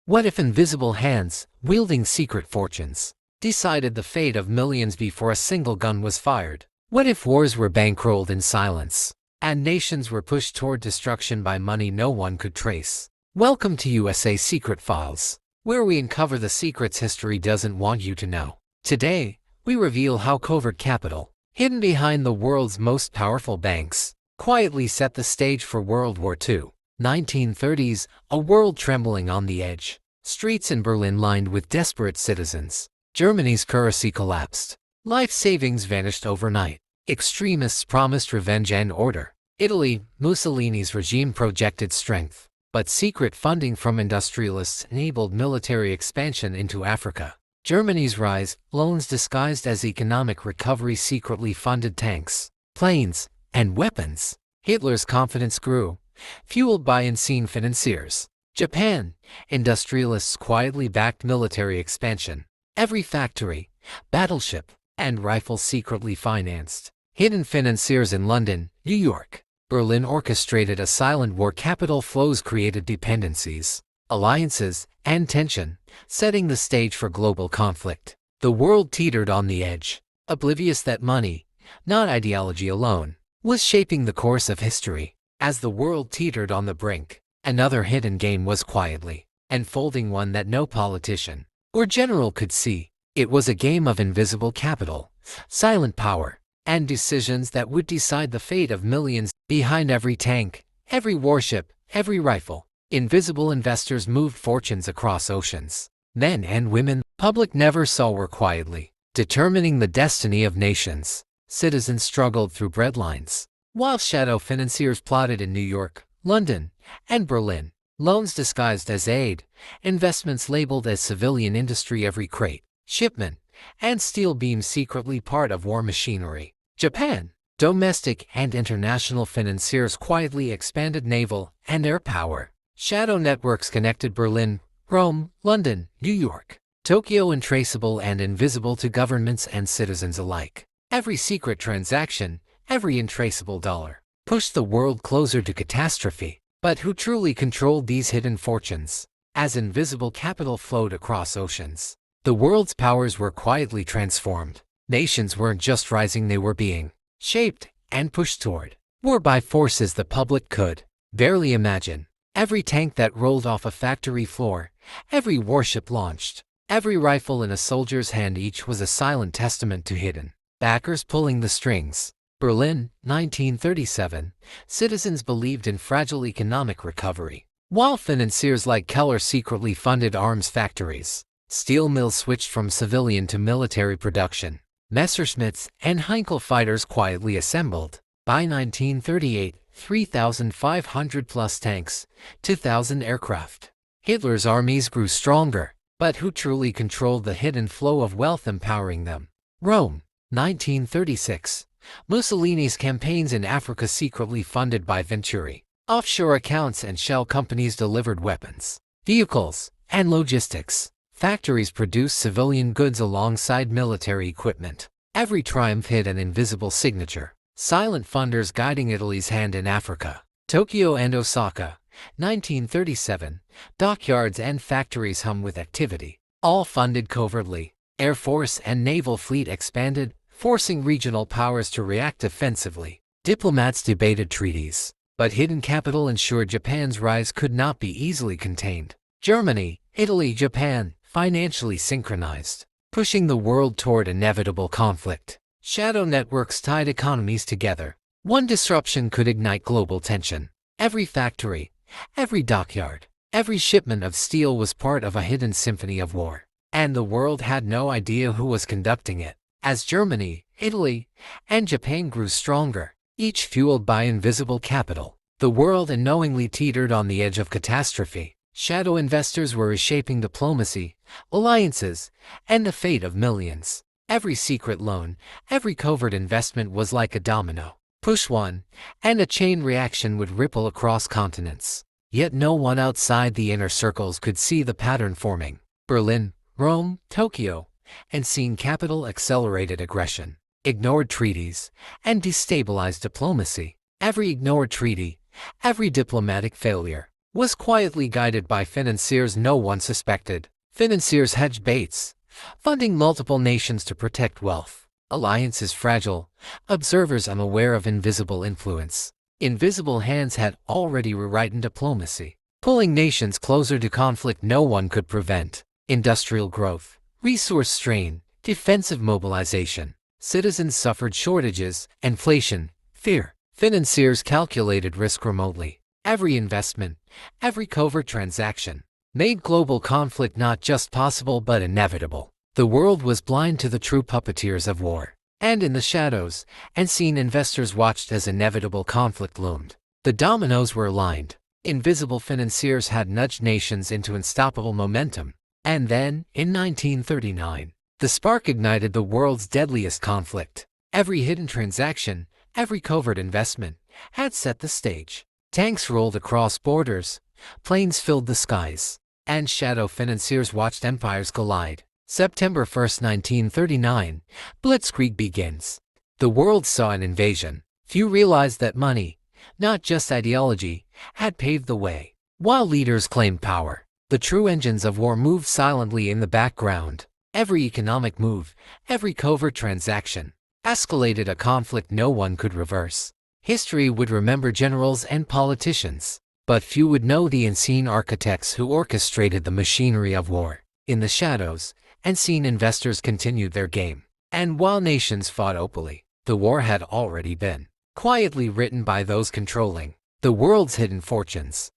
What if invisible hands, wielding secret fortunes, decided the fate of millions before a single gun was fired? What if wars were bankrolled in silence, and nations were pushed toward destruction by money no one could trace? Welcome to USA Secret Files, where we uncover the secrets history doesn't want you to know. Today, we reveal how covert capital, hidden behind the world's most powerful banks, quietly set the stage for World War II. 1930s, a world trembling on the edge. Streets in Berlin lined with desperate citizens. Germany's currency collapsed. Life savings vanished overnight. Extremists promised revenge and order. Italy, Mussolini's regime projected strength, but secret funding from industrialists enabled military expansion into Africa. Germany's rise, loans disguised as economic recovery secretly funded tanks, planes, and weapons. Hitler's confidence grew, fueled by unseen financiers. Japan, industrialists quietly backed military expansion. Every factory, battleship, and rifle secretly financed. Hidden financiers in London, New York, Berlin orchestrated a silent war. Capital flows created dependencies, alliances, and tension, setting the stage for global conflict. The world teetered on the edge, oblivious that money, not ideology alone, was shaping the course of history. As the world teetered on the brink, another hidden game was quietly unfolding, one that no politician or general could see. It was a game of invisible capital, silent power, and decisions that would decide the fate of millions. Behind every tank, every warship, every rifle, invisible investors moved fortunes across oceans. Men and women, public never saw, were quietly determining the destiny of nations. Citizens struggled through breadlines, while shadow financiers plotted in New York, London, and Berlin. Loans disguised as aid, investments labeled as civilian industry, every crate, shipment, and steel beam secretly part of war machinery. Japan, domestic and international financiers quietly expanded naval and air power. Shadow networks connected Berlin, Rome, London, New York, Tokyo, untraceable and invisible to governments and citizens alike. Every secret transaction, every untraceable dollar, pushed the world closer to catastrophe. But who truly controlled these hidden fortunes? As invisible capital flowed across oceans, the world's powers were quietly transformed. Nations weren't just rising, they were being shaped and pushed toward war by forces the public could barely imagine. Every tank that rolled off a factory floor, every warship launched, every rifle in a soldier's hand, each was a silent testament to hidden backers pulling the strings. Berlin, 1937, citizens believed in fragile economic recovery, while financiers like Keller secretly funded arms factories. Steel mills switched from civilian to military production. Messerschmitts and Heinkel fighters quietly assembled. By 1938, 3,500 plus tanks, 2,000 aircraft. Hitler's armies grew stronger, but who truly controlled the hidden flow of wealth empowering them? Rome, 1936. Mussolini's campaigns in Africa secretly funded by Venturi. Offshore accounts and shell companies delivered weapons, vehicles, and logistics. Factories produced civilian goods alongside military equipment. Every triumph hid an invisible signature. Silent funders guiding Italy's hand in Africa. Tokyo and Osaka, 1937. Dockyards and factories hum with activity, all funded covertly. Air Force and naval fleet expanded, forcing regional powers to react offensively. Diplomats debated treaties, but hidden capital ensured Japan's rise could not be easily contained. Germany, Italy, Japan, financially synchronized, pushing the world toward inevitable conflict. Shadow networks tied economies together. One disruption could ignite global tension. Every factory, every dockyard, every shipment of steel was part of a hidden symphony of war, and the world had no idea who was conducting it. As Germany, Italy, and Japan grew stronger, each fueled by invisible capital, the world unknowingly teetered on the edge of catastrophe. Shadow investors were reshaping diplomacy, alliances, and the fate of millions. Every secret loan, every covert investment was like a domino. Push one, and a chain reaction would ripple across continents. Yet no one outside the inner circles could see the pattern forming. Berlin, Rome, Tokyo, and seen capital accelerated aggression, ignored treaties, and destabilized diplomacy. Every ignored treaty, every diplomatic failure, was quietly guided by financiers no one suspected. Financiers hedged bets, funding multiple nations to protect wealth. Alliances fragile, observers unaware of invisible influence. Invisible hands had already rewritten diplomacy, pulling nations closer to conflict no one could prevent. Industrial growth, resource strain, defensive mobilization. Citizens suffered shortages, inflation, fear. Financiers calculated risk remotely. Every investment, every covert transaction, made global conflict not just possible but inevitable. The world was blind to the true puppeteers of war. And in the shadows, unseen investors watched as inevitable conflict loomed. The dominoes were aligned. Invisible financiers had nudged nations into unstoppable momentum. And then, in 1939, the spark ignited the world's deadliest conflict. Every hidden transaction, every covert investment, had set the stage. Tanks rolled across borders, planes filled the skies, and shadow financiers watched empires collide. September 1st, 1939, Blitzkrieg begins. The world saw an invasion. Few realized that money, not just ideology, had paved the way. While leaders claimed power, the true engines of war moved silently in the background. Every economic move, every covert transaction, escalated a conflict no one could reverse. History would remember generals and politicians, but few would know the unseen architects who orchestrated the machinery of war. In the shadows, unseen investors continued their game. And while nations fought openly, the war had already been quietly written by those controlling the world's hidden fortunes.